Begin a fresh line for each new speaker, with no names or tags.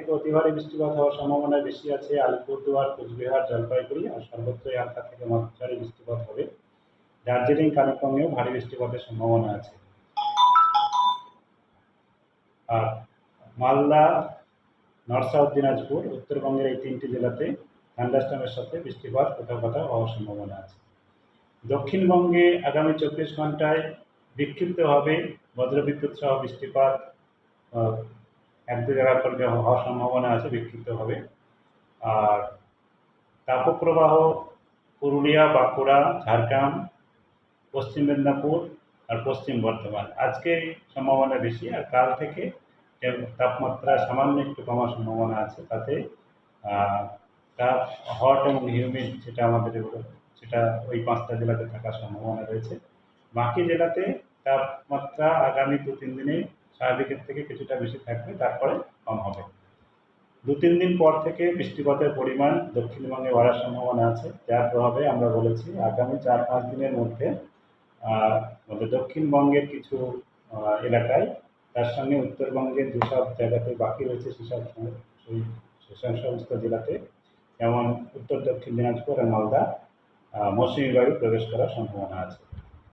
থেকে অতি ভারী বৃষ্টিপাত হওয়ার সম্ভাবনা বেশি আছে আলিপুরদুয়ার, কোচবিহার, জলপাইগুড়ি, আর সর্বত্রই হালকা থেকে মাঝারি বৃষ্টিপাত হবে। দার্জিলিং, কালিম্পংয়েও ভারী বৃষ্টিপাতের সম্ভাবনা আছে। আর মালদা, নর্থ সাউথ দিনাজপুর, উত্তরবঙ্গের এই 3টি জেলাতে থান্ডারস্টর্মের সাথে বৃষ্টিপাত কোথাও কোথাও হওয়ার সম্ভাবনা আছে। দক্ষিণবঙ্গে আগামী 24 ঘন্টায় বিক্ষিপ্তভাবে বজ্রবিদ্যুৎ সহ বৃষ্টিপাত 1-2 জায়গা করে হওয়ার সম্ভাবনা আছে বিক্ষিপ্তভাবে। আর তাপপ্রবাহ পুরুলিয়া, বাঁকুড়া, ঝাড়গ্রাম, পশ্চিম মেদিনীপুর আর পশ্চিম বর্ধমান আজকে সম্ভাবনা বেশি। আর কাল থেকে তাপমাত্রা সামান্য একটু কমার সম্ভাবনা আছে। তাতে তাপ হট এবং হিউমিড সেটা ওই 5টা জেলাতে থাকার সম্ভাবনা রয়েছে। বাকি জেলাতে তাপমাত্রা আগামী 2-3 দিনে স্বাভাবিকের থেকে কিছুটা বেশি থাকবে, তারপরে কম হবে। 2-3 দিন পর থেকে বৃষ্টিপাতের পরিমাণ দক্ষিণবঙ্গে বাড়ার সম্ভাবনা আছে, যার প্রভাবে আমরা বলেছি আগামী 4-5 দিনের মধ্যে দক্ষিণবঙ্গের কিছু এলাকায়, তার সঙ্গে উত্তরবঙ্গের যেসব জায়গাতে বাকি রয়েছে সেই সমস্ত জেলাতে, যেমন উত্তর দক্ষিণ দিনাজপুর আর মালদা, মৌসুমী বায়ু প্রবেশ করার সম্ভাবনা আছে।